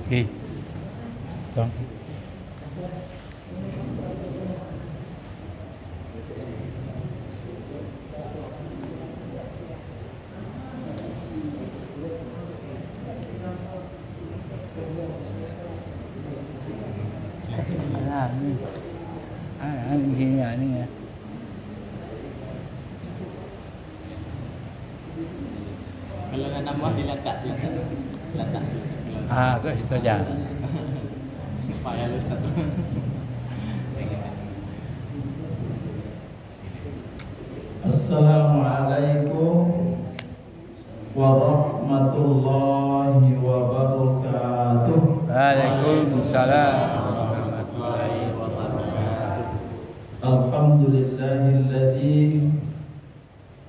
Oke. Tong. Ini ya. Kalau nak nambah diletak silakan. Letak silakan. Ah, itu aja. Payah lu satu. Assalamualaikum warahmatullahi wabarakatuh. Waalaikumsalam warahmatullahi wabarakatuh. Alhamdulillahilladzi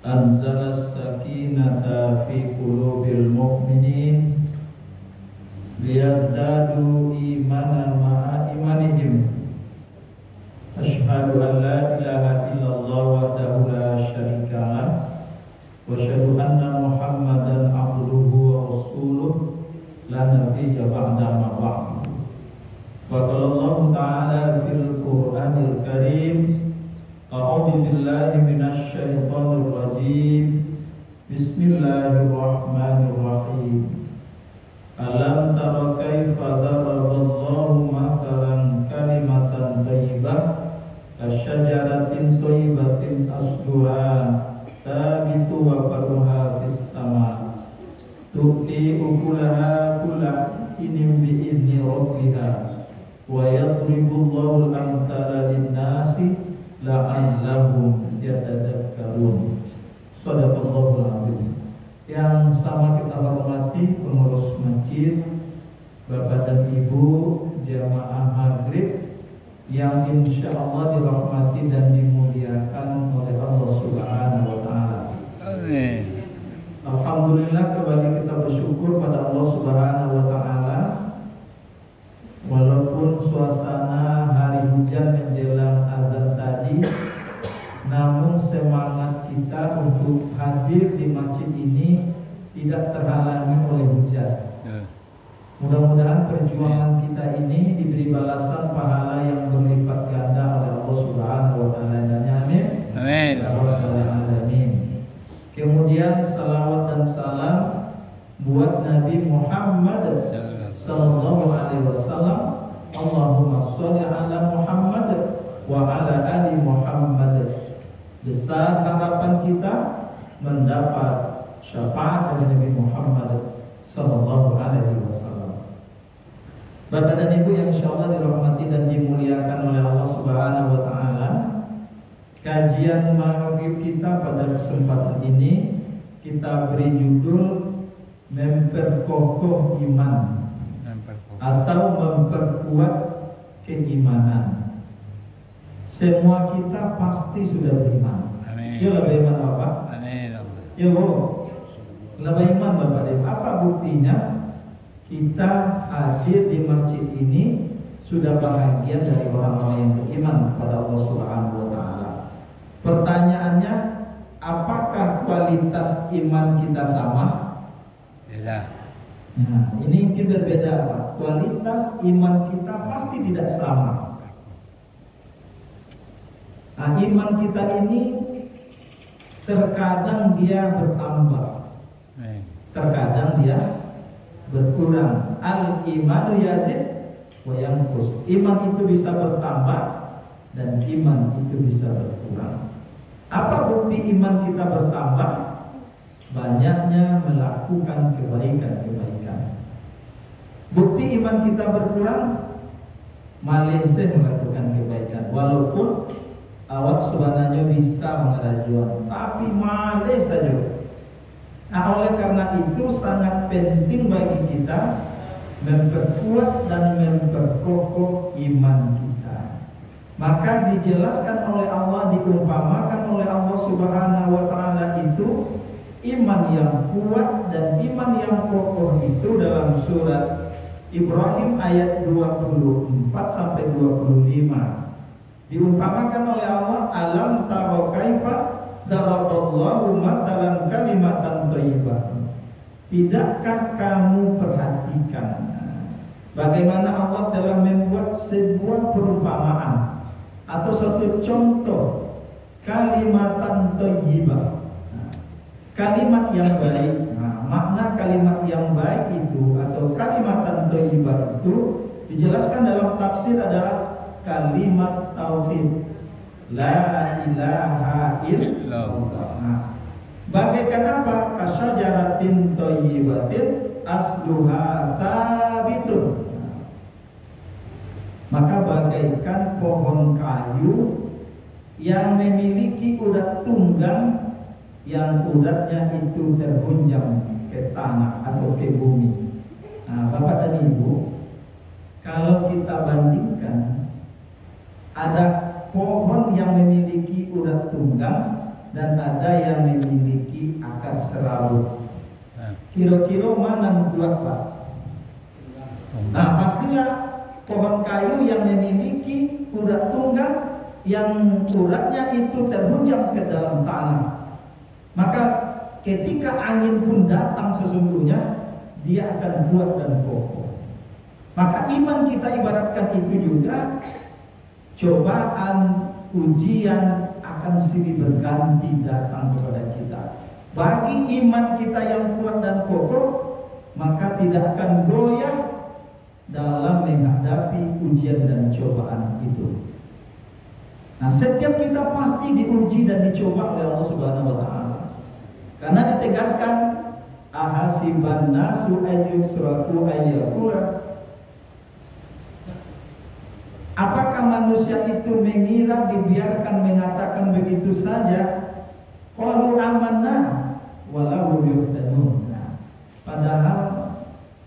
anzala as-sakinata fi qulubil mu'minin liyazdadu imanan ma'a imanihim. Asyhadu an la ilaha illallah wahdahu la syarika lah wa asyhadu anna Muhammadan abduhu wa rasuluh la nabiyya ba'da ma ba'd. Wa qala Allah ta'ala fil Qur'anil Karim, a'udzu billahi minasy syaithanir rajim. Bismillahirrahmanirrahim. Alam tara kaifa daraballahu mathalan kalimatan thayyibah kasyajaratin thayyibatin asluha thabitu wa faruha fis sama tu'ti ukulaha kulla hinin bi idzni rabbiha wa yadribullahu al-amthala lin-nasi la'allahum yatadakkarun. Shadaqallahul azim. Yang sama kita hormati pengurus masjid, Bapak dan Ibu jamaah maghrib yang insya Allah dirahmati dan dimuliakan oleh Allah Subhanahu wa Ta'ala. Amin. Alhamdulillah, kembali kita bersyukur pada Allah Subhanahu wa Ta'ala. Walaupun suasana hari hujan menjelang azan tadi, namun semangat kita untuk hadir di masjid ini tidak terhalangi oleh hujan. Mudah-mudahan perjuangan kita ini diberi balasan pahala yang berlipat ganda oleh Allah Subhanahu wa Ta'ala. Amin. Amin. Kemudian salawat dan salam buat Nabi Muhammad sallallahu alaihi wasallam. Allahumma sholli ala Muhammad wa ala ali Muhammad. Besar harapan kita mendapat syafaat dari Nabi Muhammad sallallahu alaihi wasallam. Bapak dan Ibu yang insyaallah dirahmati dan dimuliakan oleh Allah Subhanahu wa Ta'ala, kajian maghrib kita pada kesempatan ini kita beri judul memperkokoh iman atau memperkuat keimanan. Semua kita pasti sudah beriman. Amin. Ya, beriman apa? Amin. Ya, Bu. Beriman Bapak Ibu. Apa buktinya? Kita hadir di masjid ini sudah bahagian dari orang-orang yang beriman kepada Allah Subhanahu wa Ta'ala. Pertanyaannya, apakah kualitas iman kita sama? Beda. Nah, ini mungkin berbeda, Pak. Kualitas iman kita pasti tidak sama. Nah, iman kita ini terkadang dia bertambah, terkadang dia berkurang. Al-imanu yazid wa yanqus. Iman itu bisa bertambah dan iman itu bisa berkurang. Apa bukti iman kita bertambah? Banyaknya melakukan kebaikan-kebaikan. Bukti iman kita berkurang, Malaysia melakukan kebaikan. Walaupun awak sebenarnya bisa mengajuan, tapi males saja. Nah, oleh karena itu sangat penting bagi kita memperkuat dan memperkokoh iman kita. Maka dijelaskan oleh Allah, diumpamakan oleh Allah Subhanahu wa Ta'ala itu iman yang kuat dan iman yang kokoh itu dalam surat Ibrahim ayat 24 sampai 25. Diumpamakan oleh Allah, alam tara kaifa daraballahu matalan kalimatan thayyibah tidakkah kamu perhatikan bagaimana Allah telah membuat sebuah perumpamaan atau satu contoh kalimatan thayyibah, kalimat yang baik. Makna kalimat yang baik itu atau kalimatan thayyibah itu dijelaskan dalam tafsir adalah kalimat tauhid, la ilaha illallah. Bagaikan apa? Kasyajaratin thayyibatin asluha thabitun. Maka bagaikan pohon kayu yang memiliki urat tunggang yang uratnya itu terhunjam ke tanah atau ke bumi. Bapak dan Ibu, kalau kita bandingkan, ada pohon yang memiliki urat tunggang dan ada yang memiliki akar serabut. Kira-kira mana kuat, Pak? Pastilah pohon kayu yang memiliki urat tunggang yang uratnya itu terhunjam ke dalam tanah. Maka ketika angin pun datang sesungguhnya dia akan kuat dan kokoh. Maka iman kita ibaratkan itu juga cobaan, ujian akan silih berganti datang kepada kita. Bagi iman kita yang kuat dan kokoh, maka tidak akan goyah dalam menghadapi ujian dan cobaan itu. Nah, setiap kita pasti diuji dan dicoba oleh Allah Subhanahu wa taala. Karena ditegaskan ahasiban nasu ayyusraku ayyakura. Apakah manusia itu mengira dibiarkan mengatakan begitu saja? Qalu amanna walau yuftanun. Padahal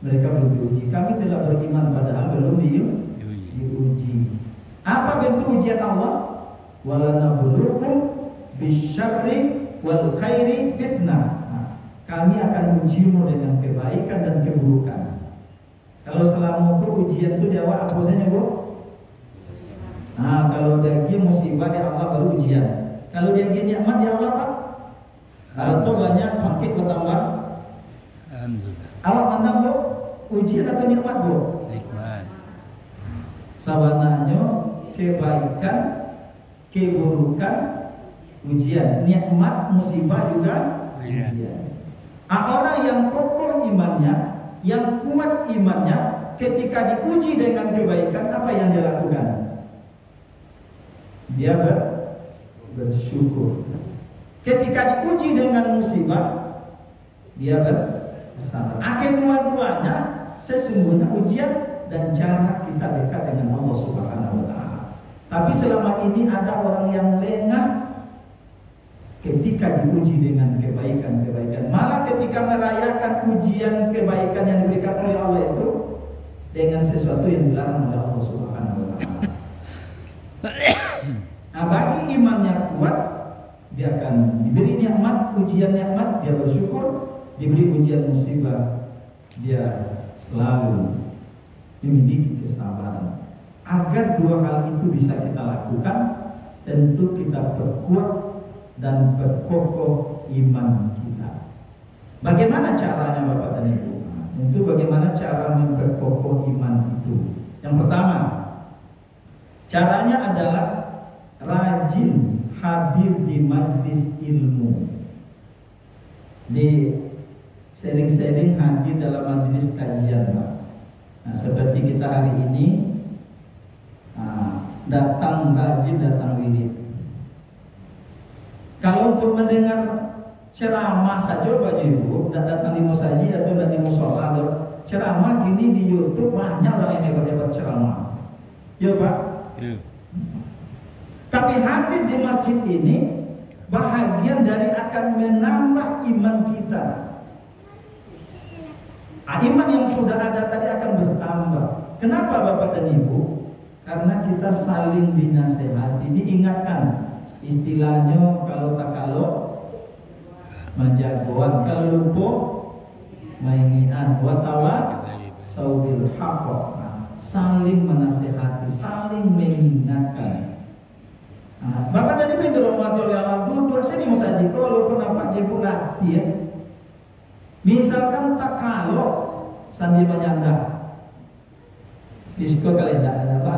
mereka belum diuji. Kami telah beriman padahal belum diuji. Apa bentuk ujian Allah? Walanabluukum bisyarri wal khairi fitnah. Kami akan ujimu dengan kebaikan dan keburukan. Kalau selama ujian itu di awal apa saja, Bu? Kalau dia musibah di Allah baru ujian. Kalau dia nikmat di Allah apa? Kalau itu banyak makin bertambah. Alhamdulillah. Awak pandang, Bu, ujian atau nikmat, Bu? Nikmat. Sabananya kebaikan, keburukan, ujian. Nikmat, musibah juga ujian. Orang yang kokoh imannya, yang kuat imannya, ketika diuji dengan kebaikan, apa yang dia lakukan? Dia bersyukur. Ketika diuji dengan musibah, dia bersabar. Kedua-duanya sesungguhnya ujian dan cara kita dekat dengan Allah Subhanahu wa taala. Tapi selama ini ada orang yang lengah ketika diuji dengan kebaikan-kebaikan. Malah ketika merayakan ujian kebaikan yang diberikan oleh Allah itu dengan sesuatu yang dilarang oleh Allah Subhanahu wa taala. Bagi imannya kuat, dia akan diberi nikmat, ujian nikmat, dia bersyukur. Diberi ujian musibah, dia selalu memiliki kesabaran. Agar dua hal itu bisa kita lakukan, tentu kita perkuat dan perkokoh iman kita. Bagaimana caranya, Bapak dan Ibu? Tentu bagaimana cara memperkokoh iman itu. Yang pertama, caranya adalah rajin hadir di majlis ilmu. Di sering-sering hadir dalam majlis kajian, Pak. Seperti kita hari ini datang rajin, datang wirid. Kalau untuk mendengar ceramah saja, Bapak Ibu, tidak datang di musaji atau tidak di musola, ceramah gini di YouTube banyak orang yang hebat-hebat ceramah. Ya, Pak. Ya. Tapi hadir di masjid ini bahagian dari akan menambah iman kita. Iman yang sudah ada tadi akan bertambah. Kenapa, Bapak dan Ibu? Karena kita saling dinasehati, diingatkan. Istilahnya kalau tak kalau menjagoan, kalau lupa mengingat. Watawa saubil haqq. Saling menasehati, saling mengingatkan. Bapak dan Ibu yang dirahmati oleh Allah, duduk sini musaji. Kalau nampak ibu latih ya. Misalkan tak kalau sambil menyandang disko kalian tidak ada apa.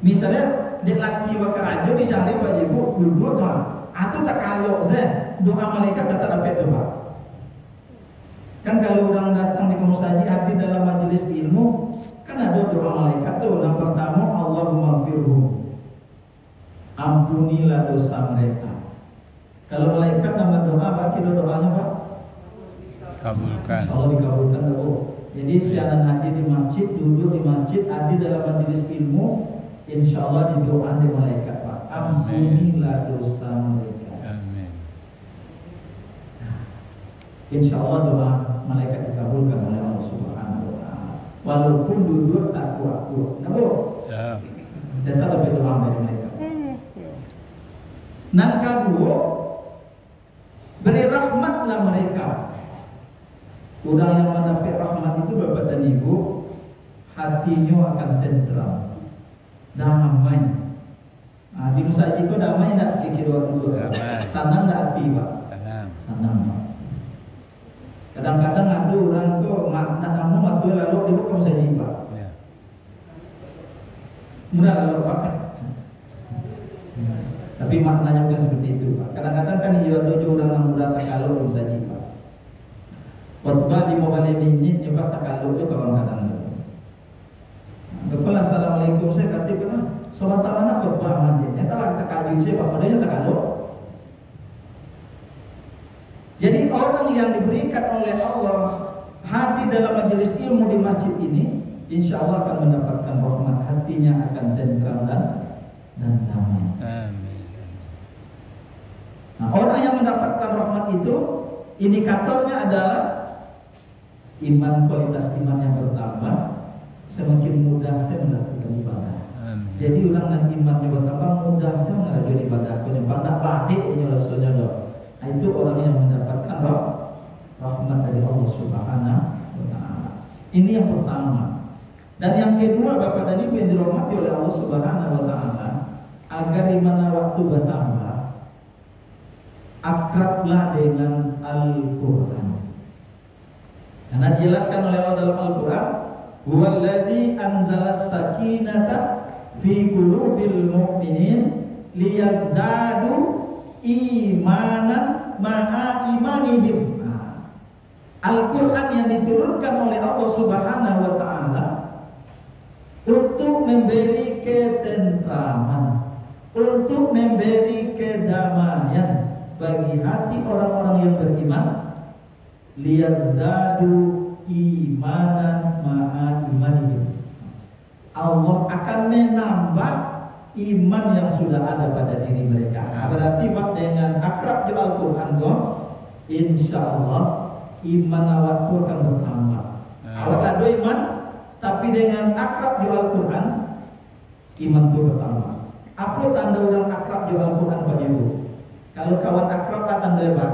Misalnya dek laki wakar aja di sehari Pak Ibu dulu doa. Atau tak kalau saya doa malaikat datang dapat doa. Kan kalau orang datang di kampus haji hati dalam majelis ilmu kan ada doa malaikat tuh. Yang pertama Allahumma firhum, ampunilah dosa mereka. Kalau malaikat nama doa apa? Kita doanya Pak? Kabulkan. Allah dikabulkan dulu. Jadi siaran haji di masjid, duduk di masjid, haji dalam majelis ilmu, insya Allah didoakan di malaikat Pak. Ampunilah dosa mereka. Amin. Insya Allah doa malaikat dikabulkan oleh Allah Subhanahu Wa Taala. Walaupun duduk tak kuat-kuat, nabo. Ya. Tetap lebih doa dari mereka. Yang kedua, beri rahmatlah mereka. Orang yang mendapat rahmat itu Bapak dan Ibu, hatinya akan tentram, damai. Nah, di Musa Haji itu damai tak kira dulu? Senang tak hati Pak? Senang Pak. Kadang-kadang ada orang tu nak kamu waktu lalu di bukan Musa Haji Pak. Murah lalu Pak. Tapi maknanya bukan seperti itu Pak. Kadang-kadang kan ia ada orang yang mudah tak kalau di Musa Haji Pak. Khutbah di mobile minit nyoba tak kalau tu kadang-kadang. Betul assalamualaikum saya kata kena solat mana khutbah masjidnya salah tak kaji saya Pak padanya tak kalau. Jadi orang yang diberikan oleh Allah hadir dalam majelis ilmu di masjid ini, insya Allah akan mendapatkan rahmat, hatinya akan tentram dan damai. Amin. Nah, orang yang mendapatkan rahmat itu indikatornya adalah iman, kualitas iman yang bertambah, semakin mudah saya melakukan ibadah. Amin. Jadi orang yang imannya bertambah mudah saya melakukan ibadah. Penyebab tak batik ini rasulnya doa. Nah, itu orang yang mendapatkan rahmat dari Allah Subhanahu Wa Taala. Ini yang pertama. Dan yang kedua Bapak dan Ibu yang dirahmati oleh Allah Subhanahu Wa Taala, agar iman waktu bertambah, akrablah dengan Al-Quran. Karena dijelaskan oleh Allah dalam Al-Quran, huwallazi anzalas sakinata fi qulubil mu'minin liyazdadu imanan ma'a imanihim. Al-Quran yang diturunkan oleh Allah Subhanahu Wa Taala untuk memberi ketentraman, untuk memberi kedamaian bagi hati orang-orang yang beriman, liyazdadu imanan ma'a imanihim. Allah akan menambah iman yang sudah ada pada diri mereka. Berarti Pak dengan akrab di Al-Quran insya Allah iman awakku akan bertambah. Awak ada iman, tapi dengan akrab di Al-Quran iman itu bertambah. Apa tanda orang akrab di Al-Quran Pak Ibu? Kalau kawan akrab apa tanda Pak?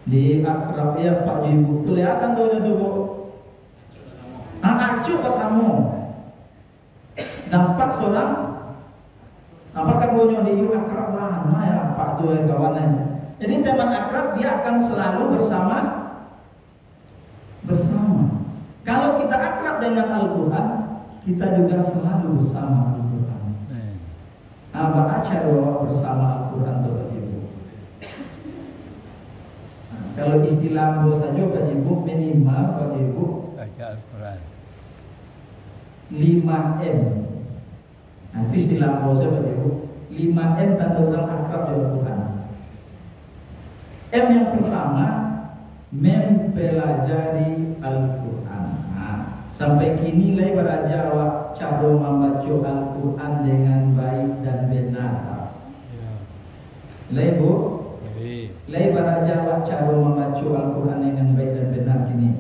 Di akrab ya Pak Ibu kelihatan doanya tu Bu. Acuh pasamu. Nampak seorang, nampak kan doanya di akrab mana ya Pak tu yang kawanannya. Jadi teman akrab dia akan selalu bersama. Kalau kita akrab dengan Al-Quran, kita juga selalu bersama Al-Quran. Baca doa bersama Al-Quran tu Pak Ibu. Kalau istilah saja Pak Ibu minimal Pak Ibu Baca Al-Quran 5M. Nah itu istilah saja Pak Ibu. 5M tanda orang akrab dengan Al-Quran. M yang pertama mempelajari Al-Quran. Sampai kini lay beraja awak cara membaca Al-Quran dengan baik dan benar. Lay Bu, lay beraja awak cara membaca Al-Quran dengan baik dan benar kini.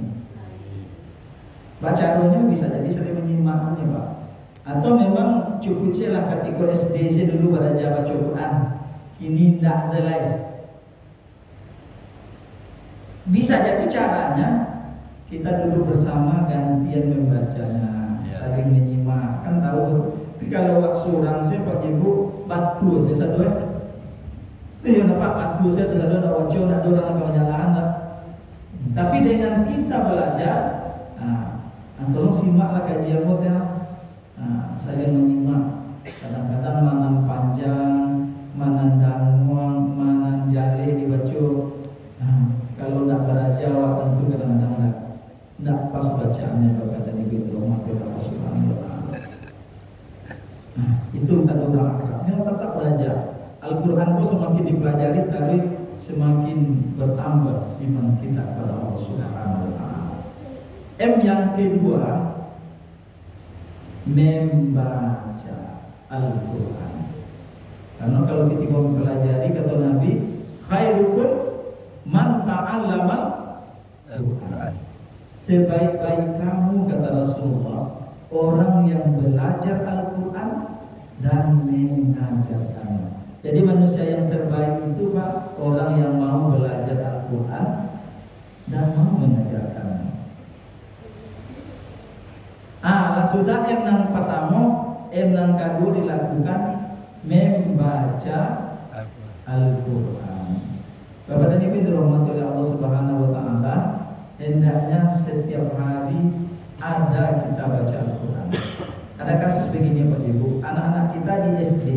Bacanya bisa jadi sering menyimak saja Pak. Atau memang cukup celah ketika SD saya dulu beraja baca Quran. Kini tidak selai. Bisa jadi caranya kita duduk bersama gantian membacanya, saling menyimak. Kan tahu. Tapi kalau waktu seorang saya Pak Ibu batu saya satu itu yang dapat batu saya satu nak wajah nak orang kau jalan nak kita belajar, tolong simaklah kajian ya. Saya menyimak. Kadang-kadang manang panjang, manang danguang, manang jale dibaca. Kalau nak berajawab tentu kadang-kadang nak pas bacaannya berkata di gitu maka Allah Subhanahu wa taala. Itu tanda orang akrab. Yang tetap belajar. Al-Quran itu semakin dipelajari tapi semakin bertambah iman kita kepada Allah Subhanahu wa taala. Yang kedua, membaca Al-Quran. Karena kalau kita mempelajari kata Nabi, khairukum man ta'allama Al-Quran. Sebaik-baik kamu kata Rasulullah, orang yang belajar Al-Quran dan mengajarkannya. Jadi manusia yang terbaik itu Pak, orang yang mau belajar Al-Quran dan mau mengajarkannya. Sudah yang pertama, yang kedua dilakukan membaca Al-Quran. Bapak dan Ibu dirahmati oleh Allah Subhanahu wa taala, hendaknya setiap hari ada kita baca Al-Quran. Ada kasus begini Pak Ibu, anak-anak kita di SD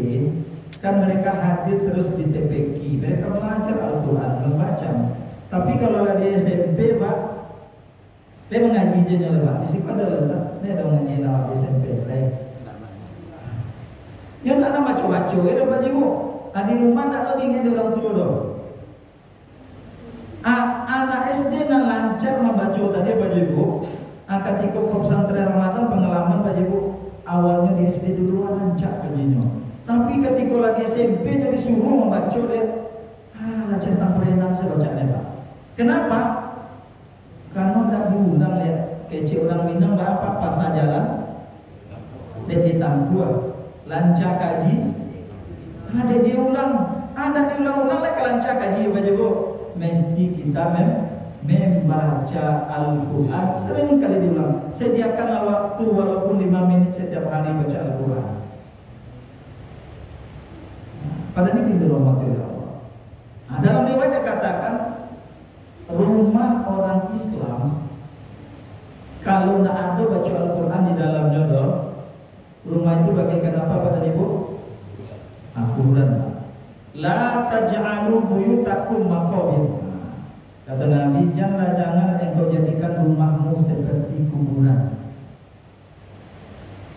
kan mereka hadir terus di TPQ, mereka belajar Al-Quran, membaca. Tapi kalau di SMP Pak, dia mengaji je Pak. Di situ ada lah, dia ada mengaji nama SMP. Yang tak nama macam-macam, dia Pak Ibu. Di rumah tak lagi dengan orang tua tu. Anak SD nak lancar membaca tadi Pak Ibu. Ketika pesantren Ramadan pengalaman Pak Ibu, awalnya di SD dulu lancar kajinya. Tapi ketika lagi SMP jadi suruh membaca dia, lah centang perenang saya baca dia Pak. Kenapa? Karena tak diundang lihat kecil orang Minang apa pasal jalan dia ditangguh lancar kaji ada diulang lah kelancar kaji Pak Ibu. Mesti kita membaca Al-Quran sering kali diulang. Sediakanlah waktu walaupun 5 menit setiap hari baca Al-Quran. Pada ini pintu rahmat Allah. Dalam riwayat dikatakan rumah orang Islam kalau tidak ada baca Al-Quran di dalamnya rumah itu bagaikan apa Bapak Ibu? Kuburan. La taj'alu buyutakum maqabir. Kata Nabi, jangan engkau jadikan rumahmu seperti kuburan.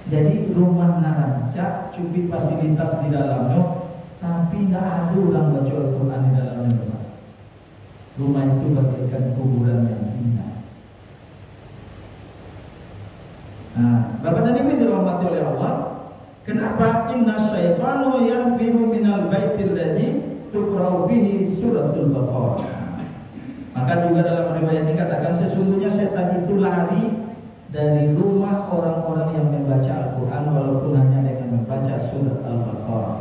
Jadi rumah narancak, cukup fasilitas di dalamnya, tapi tidak ada orang baca Al-Quran di dalamnya. Rumah itu bagaikan kuburan yang indah. Bapak dan Ibu dirahmati oleh Allah. Kenapa? Inna syaitanu yanfiru minal baitil ladzi tuqra'u bihi suratul Baqarah. Maka juga dalam riwayat ini katakan sesungguhnya setan itu lari dari rumah orang-orang yang membaca Al-Quran walaupun hanya dengan membaca surat Al-Baqarah.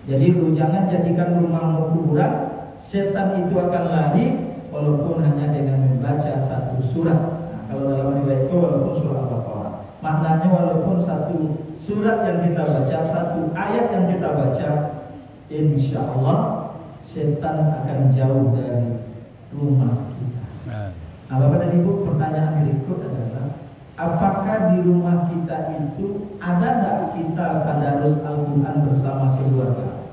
Jadi jangan jadikan rumahmu kuburan. Setan itu akan lari walaupun hanya dengan membaca satu surat. Kalau dalam riwayat itu walaupun surah Al-Baqarah. Maknanya walaupun satu surat yang kita baca, satu ayat yang kita baca, insya Allah setan akan jauh dari rumah kita. Bapak dan Ibu, pertanyaan berikut adalah, apakah di rumah kita itu ada tak kita tadarus Al-Quran bersama keluarga?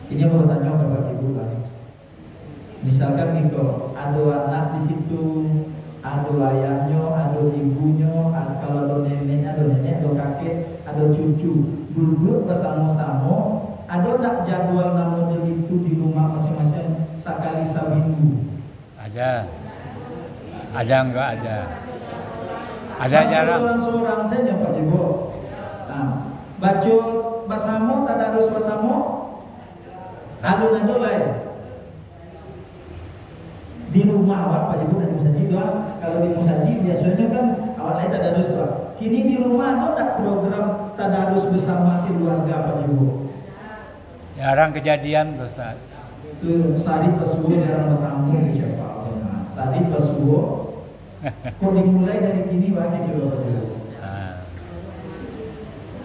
Ini mau tanya Bapak Ibu kan. Misalkan gitu, ada anak di situ, ada ayahnya, ada ibunya, kalau ada nenek, ada kakek, ada cucu, duduk bersama-sama. Ada tak jadwal nama itu di rumah masing-masing sekali seminggu? Ada enggak ada? Ada jarang. Seorang-seorang saja Pak Ibu. Baca bersama, tadarus bersama, adu-adu lain. Di rumah Pak Ibu dan musajid doang. Kalau di musajid biasanya kan awalnya tadarus doang. Kini di rumah ada tak program tadarus bersama keluarga Pak Ibu? Jarang kejadian Ustaz. Itu sari pesuo jarang bertamu di siapa? Sari pesuo. Kok dimulai dari kini wajib juga Pak Ibu.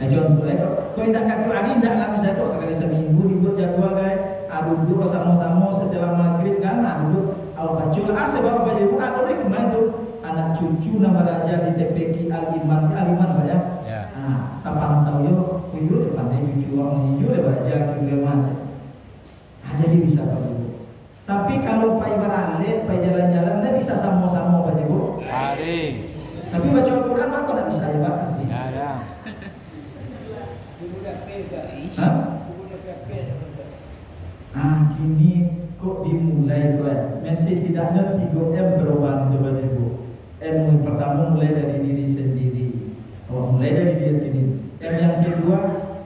Contohnya, kau tidak kaku hari tidak lah misalnya kok sekali seminggu dibuat jadwal kayak duduk bersama-sama setelah maghrib kan, duduk awal bacul sebab Bapak Ibu ada lagi kemarin anak cucu nama raja di TPQ Al-Iman Pak ya. Ya. Nah, tapang tahu yo, ibu depan cucu orang hijau lebar raja juga macam. Nah, jadi bisa Pak Ibu. Tapi kalau Pak Ibarale, Pak jalan-jalan, dia bisa sama-sama Pak Ibu. Hari. Tapi baca Al-Quran mah kok tidak bisa ya Pak? Ya ada. Hah? Gini kok dimulai Pak? Masih tidaknya 3M berubah Pak Ibu. M pertama mulai dari diri sendiri. Mulai dari diri sendiri. M yang kedua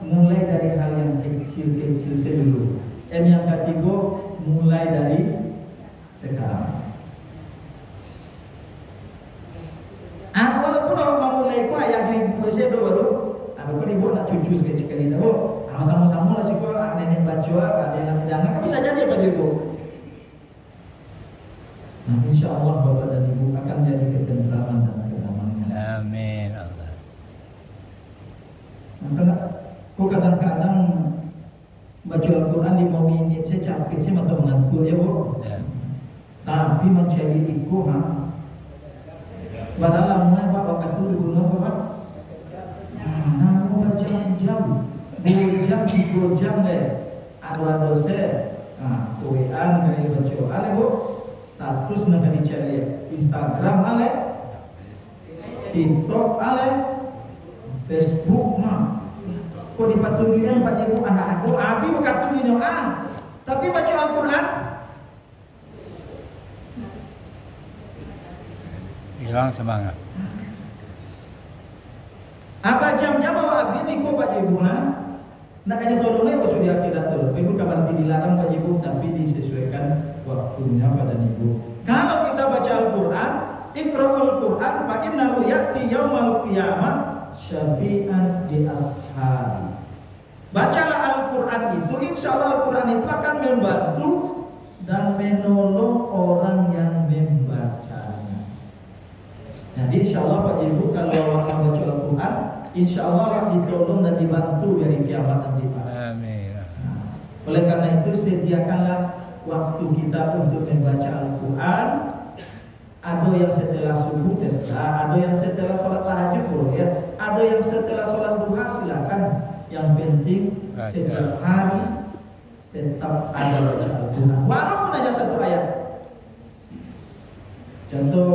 mulai dari hal yang kecil-kecil dulu. M yang ketiga mulai dari sekarang. Walaupun orang mau mulai ku ayah ibu saya baru, aku ibu nak cucu sekali dah. Sama-sama lah sih ku nenek baca, ada yang jangan kan bisa jadi Pak Ibu. Nah, insya Allah Bapak dan Ibu akan jadi ketentraman dan kedamaian. Amin Allah. Nah, ku kadang-kadang baca Al-Quran 5 menit saya capek, saya makin mengantuk ya Bu. Ya. Tapi mencari iku padahal lama Pak waktu itu digunakan Pak. Nah, berjam-jam, 2 jam, 3 jam deh. Ada dosen, WA dari baca, ale Bu, status nak dicari Instagram ale, TikTok ale, Facebook mah. Kok dipatulian Pak Ibu anak aku, abi bukan tulinya tapi baca Al-Quran. Hilang semangat. Apa jam-jam awak bini ko Pak Ibu nak kaya tolongnya kok sudah akhirat tuh. Ibu kabar dilarang Pak Ibu tapi disesuaikan waktunya pada Ibu. Kalau kita baca Al-Quran, Iqra'ul Quran fa innahu ya'ti yaumal qiyamah syafi'an di ashabi. Bacalah Al-Quran itu, insya Allah Al-Quran itu akan membantu dan menolong orang yang membacanya. Jadi insya Allah Pak Ibu kalau orang baca Al-Quran, insya Allah ditolong dan dibantu dari kiamat nanti Pak. Amin. Oleh karena itu sediakanlah waktu kita untuk membaca Al-Quran. Ada yang setelah subuh terserah, ada yang setelah sholat tahajud boleh, ada yang setelah sholat duha silakan. Yang penting setiap hari tetap ada baca Al-Quran, walaupun hanya 1 ayat. Contoh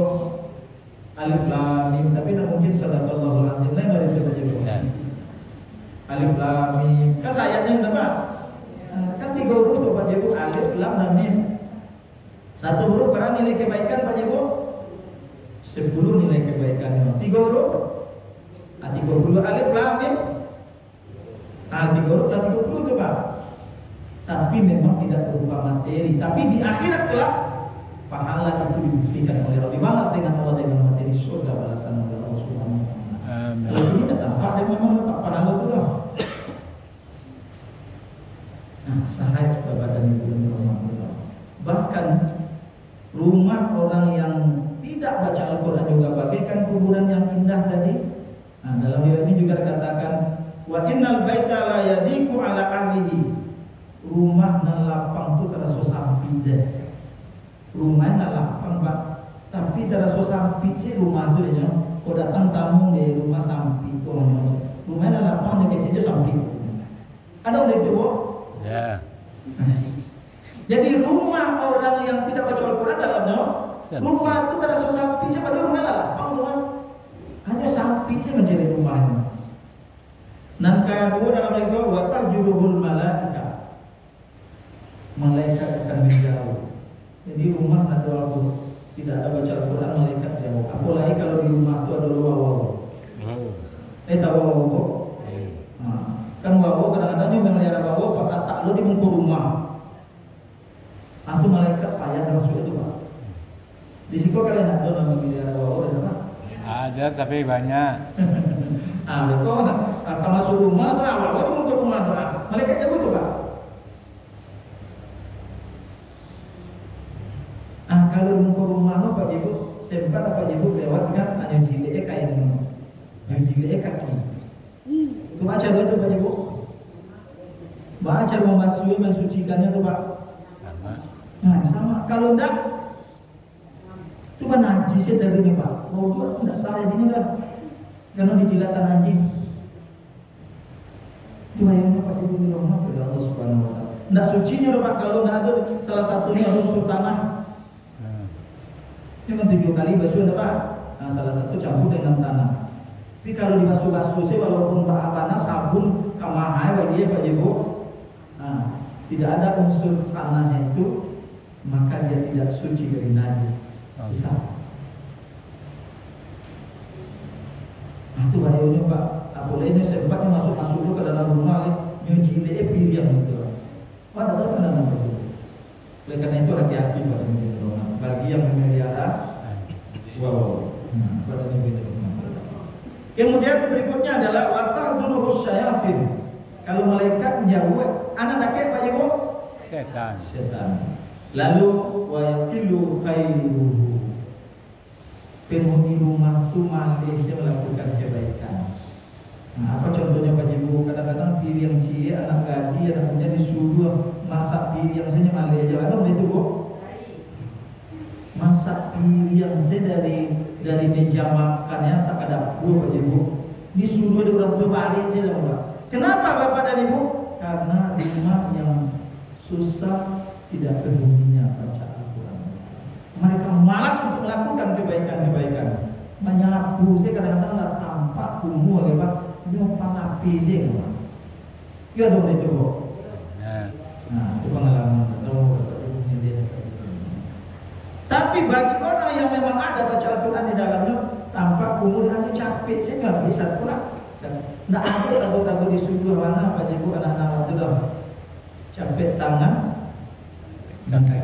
Alif Lam Mim, tapi tidak mungkin Sadaqallahul Azim lain dari itu baca. Alif Lam Mim, kan ayatnya berapa? Kan 3 huruf Pak Ibu, Alif Lam dan Mim. 1 huruf berapa nilai kebaikan Pak Ibu? 10 nilai kebaikannya. 3 huruf? 30 Alif Lam Mim. 3 huruf lah 30 itu Pak. Tapi memang tidak berupa materi. Tapi di akhirat kelak pahala itu dibuktikan oleh Allah. Dibalas dengan Allah dengan materi surga balasan oleh Allah Subhanahu wa taala. Kalau ini tidak tampak dia memang letak pahala itu dah. Nah, sahaya Bapak dan Ibu yang berhormat. Bahkan rumah orang yang tidak baca Al-Quran juga bagaikan kuburan yang indah tadi. Nah, dalam ayat ini juga dikatakan wa innal baita la yadiku ala ahlihi. Rumah dan lapang itu terasa sampai deh. Rumahnya lapang Pak, tapi terasa sampai sih rumah itu ya. Kau datang tamu di rumah sampai itu rumahnya lapang dia kecilnya sampai. Ada udah itu Bu? Ya. Jadi rumah orang yang tidak baca Al-Quran dalamnya, rumah itu terasa sampai sih pada rumahnya lapang rumah. Hanya sampai sih menjadi rumahnya. Dan kedua dalam ayat itu wa tajuduhul malaika. Malaikat akan menjauh. Jadi rumah atau tidak ada baca Al-Quran, malaikat jauh. Apalagi kalau di rumah itu ada wawo. Tahu wawo? Kan wawo kadang-kadang yang melihara wawo pakai tak lo di muka rumah. Atau malaikat payah masuk itu Pak. Di situ kalian ada nama melihara wawo ada apa? Ada tapi banyak. Betul. Kalau masuk rumah tuh wawo di muka rumah tuh. Malaikat jauh tuh Pak. Kalau di muka rumah lo Pak Ibu sempat Pak Ibu lewat kan hanya jilid kain, yang jilid kaki. Itu baca itu Pak Ibu. Baca membasuh mensucikannya tuh Pak. Sama. Nah sama. Kalau enggak Itu kan najisnya dari ini Pak. Wudhu tidak salah ini lah. Karena dijilatan anjing. Itu ayamnya Pak Ibu di rumah sudah Allah Subhanahu Wa Taala. Tidak sucinya Pak kalau nggak ada salah satunya unsur tanah. Ini kan 7 kali basuh ada Pak. Nah, salah satu campur dengan tanah. Tapi kalau dibasuh-basuh sih walaupun panas sabun kamahai bagi Pak Ibu. Nah, tidak ada unsur tanahnya itu, maka dia tidak suci dari najis. Bisa. Nah, itu bahayanya Pak. Apalagi sempatnya masuk dulu ke dalam rumah, nyuci dia pilihan gitu. Pak, ada apa dalam itu? Oleh karena itu hati-hati pada gitu. Bagi yang memelihara, wow. Pada gitu. Kemudian berikutnya adalah watahduruhus syayatin. Kalau malaikat menjauh, anak nakek Pak Ibu? Setan. Lalu wa yaqilu khairuhu. Penghuni rumah itu malaysia melakukan kebaikan. Nah, apa contohnya Pak Ibu? Kadang-kadang piring cie, anak gadis, anaknya disuruh masak piring saja malaysia. Ada begitu Bu? Masak piring saja dari meja makannya tak ada dapur Pak Ibu. Disuruh ada orang tua balik saja Pak. Kenapa Bapak dan Ibu? Karena rumah yang susah tidak penghuninya baca Al-Quran. Mereka malas untuk melakukan kebaikan-kebaikan. Menyapu saya kadang-kadang lah tampak kumuh ya Pak. Ini panapi sih Pak. Ya dong itu Bu. Nah itu pengalaman. Tapi bagi orang yang memang ada baca Al-Quran di dalamnya, tampak kumuh hanya capek saya nggak bisa pulang. Tidak ada takut-takut disuruh mana Pak Ibu anak-anak itu dah capek tangan.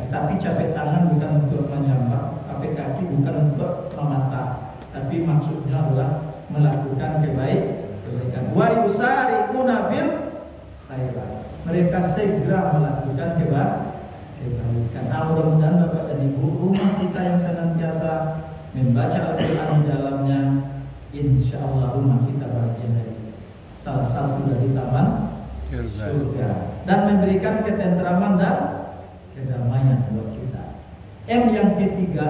Tapi capek tangan bukan untuk menyambar, capek kaki bukan untuk memata, tapi maksudnya adalah melakukan kebaikan. Wa yusari'una fil khairat. Mereka segera melakukan kebaikan. Mudah-mudahan Bapak dan Ibu, rumah kita yang senantiasa membaca Al-Quran di dalamnya, insya Allah rumah kita bagian dari salah satu dari taman surga dan memberikan ketentraman dan kedamaian buat kita. M yang ketiga,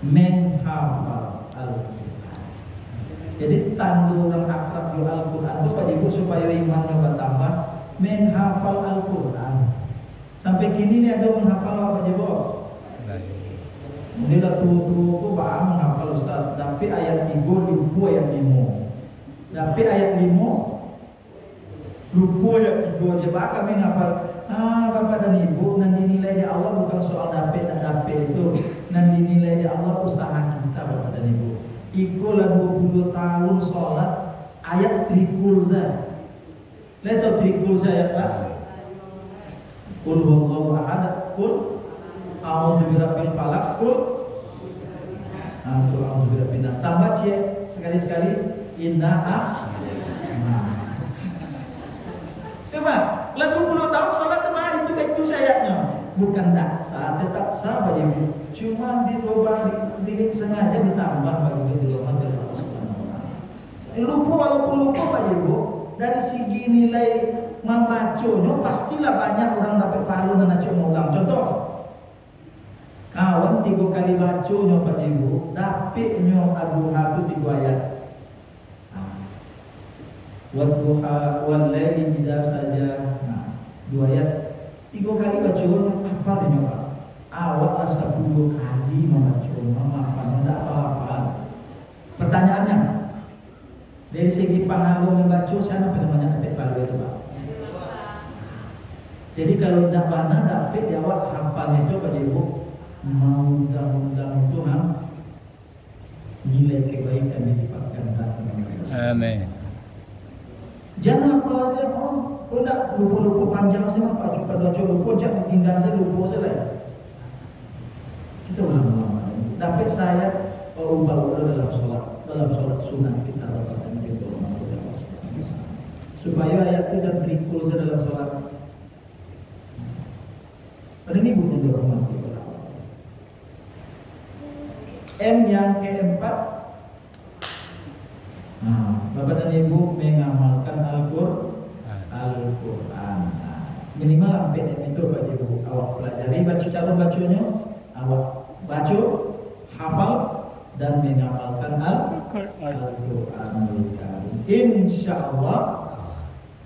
menghafal Al-Quran. Jadi tanda orang akrab di Al-Quran itu Pak Ibu supaya imannya bertambah, menghafal Al-Quran. Sampai kini ni ada menghafal apa Pak Ibu? Ini lah tu bahang menghafal Ustaz. Tapi ayat 3 lupa ayat 5. Tapi ayat 5 lupa ayat 3 je bah kami ngapal. Bapak dan Ibu, nanti nilai di Allah bukan soal dapet tak dapet itu. Nanti nilai di Allah usaha kita Bapak dan Ibu. Ikulah 20 tahun sholat ayat trikul zah. Lihat trikul zah ya Pak. Qul huwallahu ahad. Qul a'udzu birabbil falaq. Qul a'udzu birabbin nas. Tambah cie sekali-sekali inna coba, lagu 20 tahun sholat teman itu sayapnya bukan daksa, tetap sah Pak Ibu. Cuma sengaja ditambah bagi di rumah dari Allah Subhanahu Wa Taala. Lupa walaupun lupa Pak Ibu, dari segi nilai membacanya pastilah banyak orang dapat pahala dan acak ulang. Contoh, kawan 3 kali bacanya Pak Ibu, dapatnya Ad-Duha itu 3 ayat. Wadduha wal laili idza saja. Nah, 2 ayat. 3 kali baca apa ini Pak? Awak rasa 10 kali membaca apa tidak apa-apa. Pertanyaannya, dari segi pahala membaca siapa paling banyak dapat pahala itu Pak? Jadi kalau tidak mana dapat jawab hafal itu Pak Ibu, mau mudah-mudahan Tuhan nilai kebaikan dilimpahkan dalam. Amin. Jangan apa saja, kalau tak lupa panjang saja, Pak. Cepat baca lupa, jangan tinggal saja lupa saja. Kita ulama dapat saya ubah dalam solat sunat kita dan kita supaya ayat itu dan trikul saja dalam solat. Pada ini bukan dihormati. M yang keempat. Bapak dan Ibu mengamalkan Al-Quran. minimal sampai itu Pak Ibu awak pelajari baca cara bacanya, awak baca, hafal dan mengamalkan Al-Qur'anul Karim. Insyaallah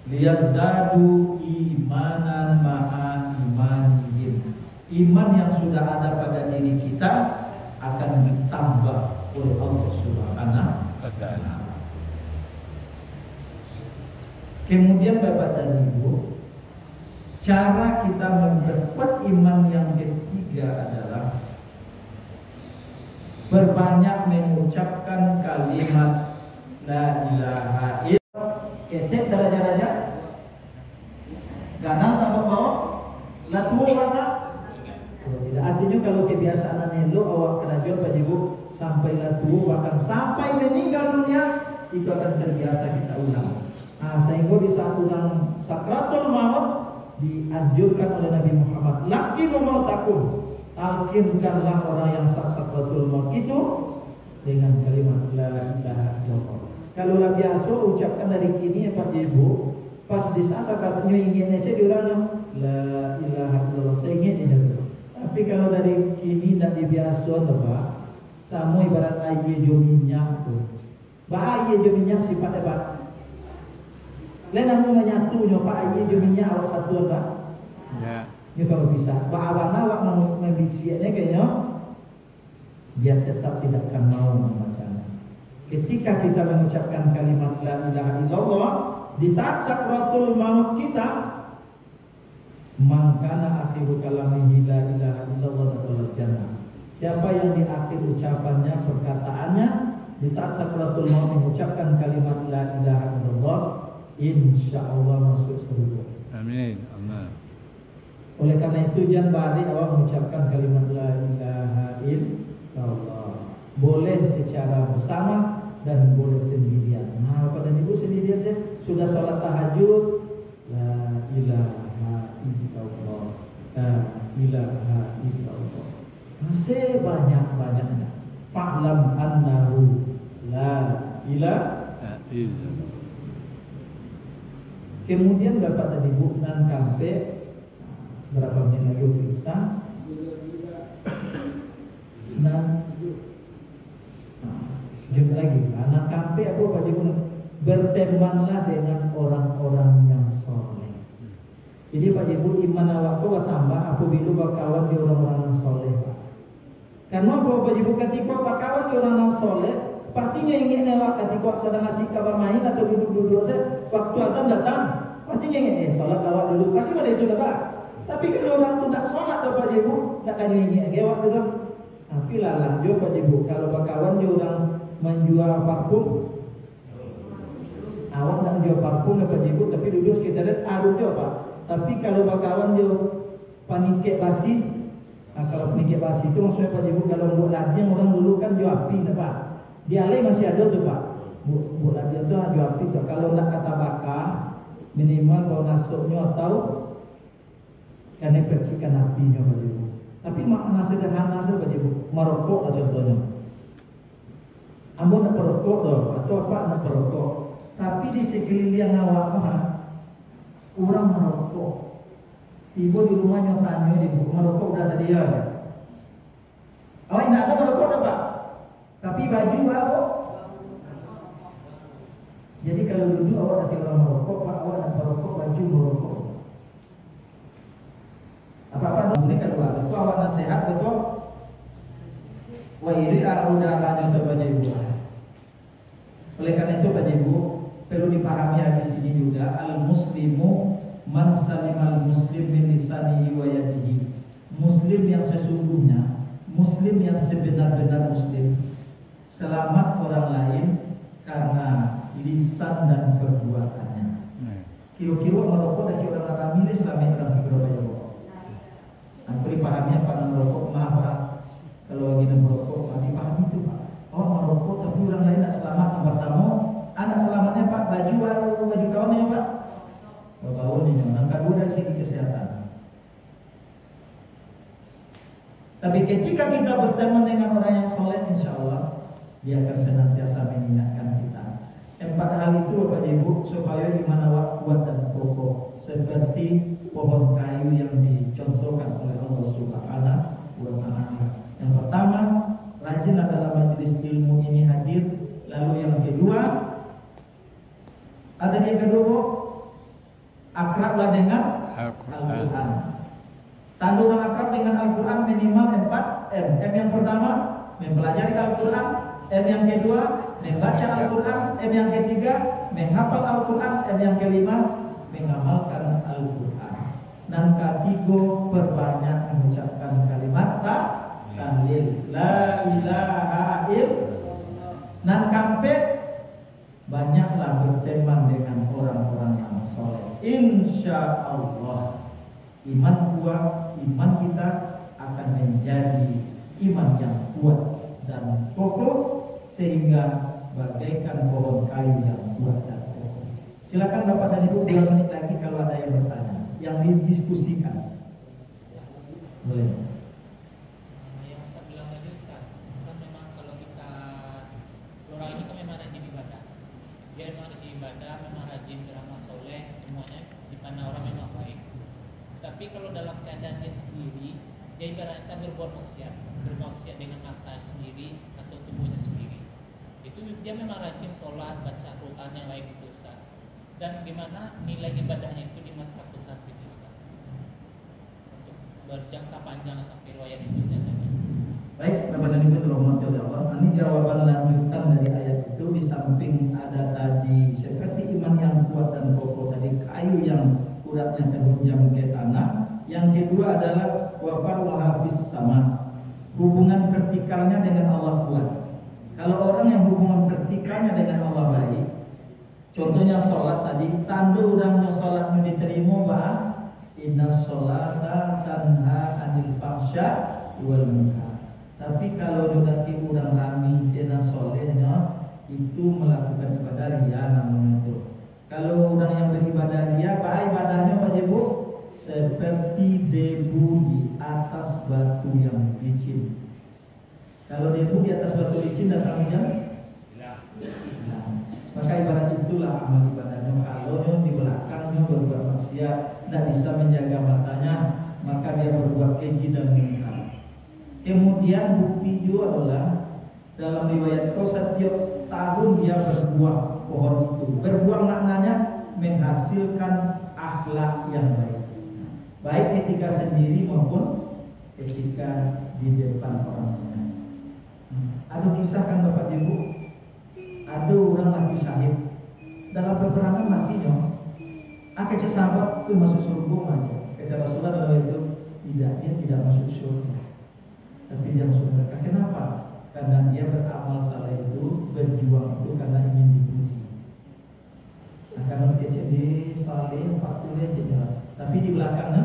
liyazdadu imanan ma'a imanihim. Iman yang sudah ada pada diri kita akan ditambah oleh Allah Subhanahu wa taala. Kemudian Bapak dan Ibu, cara kita memperkuat iman yang ketiga adalah berbanyak mengucapkan kalimat la ilaha illallah. Ketek daraja-daraja ganang tanpa bawa latu mana? Tidak, artinya kalau kebiasaan lo awak kerajaan Pak Ibu sampai latu bahkan sampai meninggal dunia itu akan terbiasa kita ulang. Nah, sehingga di saat ulang sakratul maut dianjurkan oleh Nabi Muhammad, laqimu mautakum, talqinkanlah orang yang sakratul maut itu dengan kalimat la ilaha illallah. Kalau lah biasa ucapkan dari kini ya Pak Ibu, pas di saat katanya ingin nasi diulang la ilaha illallah ingin ini. Tapi kalau dari kini tidak dibiasa Pak, sama ibarat air jo minyak tu. Bah air jo minyak sifatnya Pak. Lain namu menyatu nyo Pak air jo minyak awak satu Pak. Ya. Ini kalau bisa. Bah awak awak membisiaknya kayaknya biar tetap tidak akan mau membacanya. Ketika kita mengucapkan kalimat la ilaha illallah di saat sakratul maut kita, mangkana akhiru kalamihi la ilaha illallah dakhala jannah. Siapa yang di akhir ucapannya, perkataannya di saat sakratul maut mengucapkan kalimat la ilaha illallah, insyaallah masuk surga. Amin. Amin. Oleh karena itu jangan balik awak mengucapkan kalimat la ilaha illallah. Boleh secara bersama dan boleh sendirian. Nah, pada ibu sendirian saya sudah sholat tahajud, la ilaha illallah, la ilaha illallah. Masih banyak-banyaknya. Fa'lam annahu la ilaha illallah. Kemudian Bapak dan Ibu nan kampe berapa menit lagi bisa? Nah, jam lagi. Anak kampe apa Pak Ibu? Bertemanlah dengan orang-orang yang soleh. Jadi Pak Ibu iman awak kau tambah apabila berkawan di orang-orang yang soleh. Karena apa Pak Ibu ketika berkawan di orang yang soleh, pastinya ingin awak ketika sedang ngasih kabar main atau duduk-duduk saja, waktu azan datang, pastinya ingin sholat awak dulu. Pasti pada itu Pak. Tapi kalau orang tu tak sholat Pak Ibu, tak akan ingin awak dulu. Tapi lalah jo Pak Ibu kalau berkawan di orang menjual parfum, awak nak jual parfum Pak Ibu, tapi duduk sekitar aduh jo Pak. Tapi kalau berkawan di paniket basi, nah, kalau paniket basi itu maksudnya Pak Ibu kalau buat latihan orang dulu kan jual api Pak. Di alai masih ada tu Pak. Buat latihan tu jual api tu. Kalau nak kata bakar, minimal kalau nasuknya atau kena percikan apinya Pak Ibu. Tapi makna sederhana saja Pak Ibu. Merokok lah contohnya. Ambo nak perokok doh atau apa nak perokok. Tapi di sekeliling awak orang merokok. Ibu di rumahnya tanya ibu merokok udah tadi ya. Awak tidak ada merokok dah Pak. Tapi baju awak. Jadi kalau dulu awak nanti orang merokok, Pak awak nak merokok baju merokok. Apa-apa ini kedua, itu awak nak sehat betul. Wah ini udah lanjut kepada ibu. Oleh karena itu pada ibu perlu dipahami hadis ini juga, al-muslimu man salimal muslim min lisanihi wa yadihi. Muslim yang sesungguhnya, muslim yang sebenar-benar muslim, selamat orang lain karena lisan dan perbuatannya. Kira-kira merokok dan orang Arab ini selamat orang kira banyak merokok. Aku dipahami apa merokok maaf Pak. Kalau lagi merokok, Pak dipahami itu Pak. Oh merokok tapi orang lain tak selamat. Yang pertama, anak selamatnya Pak baju kawannya Pak. Bau ni yang kedua dari segi kesehatan. Tapi ketika kita berteman dengan orang yang soleh, insya Allah dia akan senantiasa mengingatkan kita. 4 hal itu Bapak Ibu supaya iman awak kuat dan pokok seperti pohon kayu yang dicontohkan oleh Allah Subhanahu wa Ta'ala. Yang pertama, rajinlah dalam majelis ilmu ini hadir. Lalu yang kedua, ada yang kedua, akrablah dengan Al-Quran. Tanda orang akrab dengan Al-Quran minimal 4 M. M yang pertama, mempelajari Al-Quran. M yang kedua, membaca Al-Quran. M yang ketiga, menghafal Al-Quran. M yang kelima, mengamalkan Al-Quran. Dan ketiga, perbanyak mengucapkan kalimat tahlil la ilaha illallah. Dan kampe banyaklah berteman dengan orang-orang yang soleh. Insya Allah iman kuat, iman kita akan menjadi iman yang kuat dan kokoh sehingga bagaikan pohon kayu yang kuat dan kokoh. Silakan Bapak dan Ibu 2 menit lagi kalau ada yang bertanya, yang didiskusikan. Boleh. Yang Ustaz bilang tadi Ustaz, kan memang kalau kita orang ini kan memang rajin ibadah. Dia memang rajin ibadah, memang rajin beramal soleh, semuanya dipandang orang memang baik. Tapi kalau dalam keadaan dia sendiri, dia ibaratnya berbuat maksiat dengan mata sendiri atau tubuhnya sendiri. Itu dia memang rajin sholat, baca Quran yang lain itu Ustaz. Dan gimana nilai ibadahnya itu di mata Tuhan itu Ustaz? Untuk berjangka panjang sampai riwayat itu biasanya. Baik, Bapak dan Ibu dirahmati oleh Allah. Ini jawaban lanjutan dari ayat itu. Di samping ada tadi seperti iman yang kuat dan kokoh tadi, kayu yang uratnya terhunjam ke tanah. Yang kedua adalah wafarullah bis sama, hubungan vertikalnya dengan Allah kuat. Kalau orang yang hubungan vertikalnya dengan Allah baik, contohnya sholat tadi, tanda udangnya sholatnya diterima bahwa inna sholata tanha anil fahsya wal munkar. Tapi kalau nanti udang kami sena solehnya itu melakukan ibadah ria namanya itu. Kalau orang yang beribadah ria, baik ibadahnya wajib seperti debu di atas batu yang licin. Kalau debu di atas batu licin datang hujan, nah, maka ibarat itulah amal ibadahnya. Kalau di belakangnya berbuat maksiat, tidak bisa menjaga matanya, maka dia berbuat keji dan mungkar. Kemudian bukti juga adalah dalam riwayat kau setiap tahun dia berbuah pohon itu. Berbuah maknanya menghasilkan akhlak yang baik, baik ketika sendiri maupun ketika di depan orang lain. Ada kisah kan Bapak Ibu, ada orang mati syahid dalam peperangan matinya. Kecil sahabat itu masuk surga aja. Kecil Rasulullah dalam itu tidak, dia tidak masuk surga, tapi dia masuk neraka. Kenapa? Karena dia beramal saleh itu, berjuang itu karena ingin dipuji. Nah, karena dia jadi saleh, fakturnya jadi, tapi di belakangnya,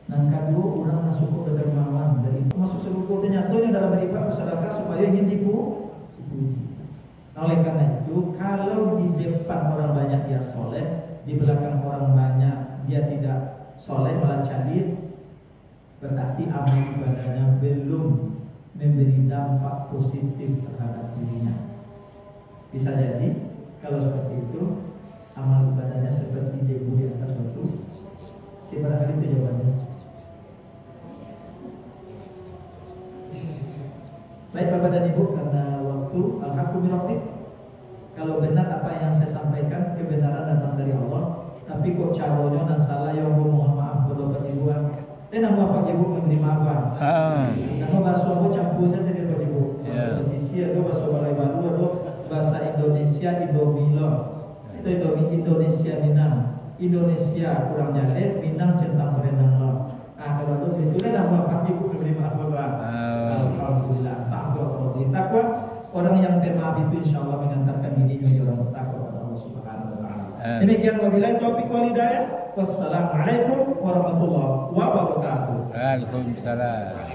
nah kedua orang masuk ke dermawan dari itu masuk surga ternyata dalam beribadah bersedekah supaya ingin dipuji. Oleh karena itu, kalau di depan orang banyak dia soleh, di belakang orang banyak dia tidak soleh malah cadir, berarti amal ibadahnya belum memberi dampak positif terhadap dirinya. Bisa jadi kalau seperti itu, amal ibadahnya seperti debu di atas batu. Barangkali itu jawabannya. Baik Bapak dan Ibu, karena waktu alhamdulillah, kalau benar apa yang saya sampaikan, kebenaran datang dari Allah. Tapi kok caranya dan salah, ya Allah mohon maaf kepada Bapak Ibu. Dan Bapak Ibu memberi maaf. Nama bahasa Ibu campur saja dari Bapak Ibu. Posisi itu bahasa Balai Baru atau bahasa Indonesia Indomilo. Itu Indonesia Minang. Indonesia kurang nyalek, Minang centang berenang lo. Nah kalau itu nama Bapak Ibu memberi maaf Bapak. Alhamdulillah. Takwa orang yang bermaaf itu insya Allah mengantarkan dirinya menjadi orang bertakwa kepada Allah Subhanahu wa Ta'ala. Demikian wabillahi taufiq wal hidayah. Wassalamualaikum warahmatullahi wabarakatuh. Waalaikumsalam.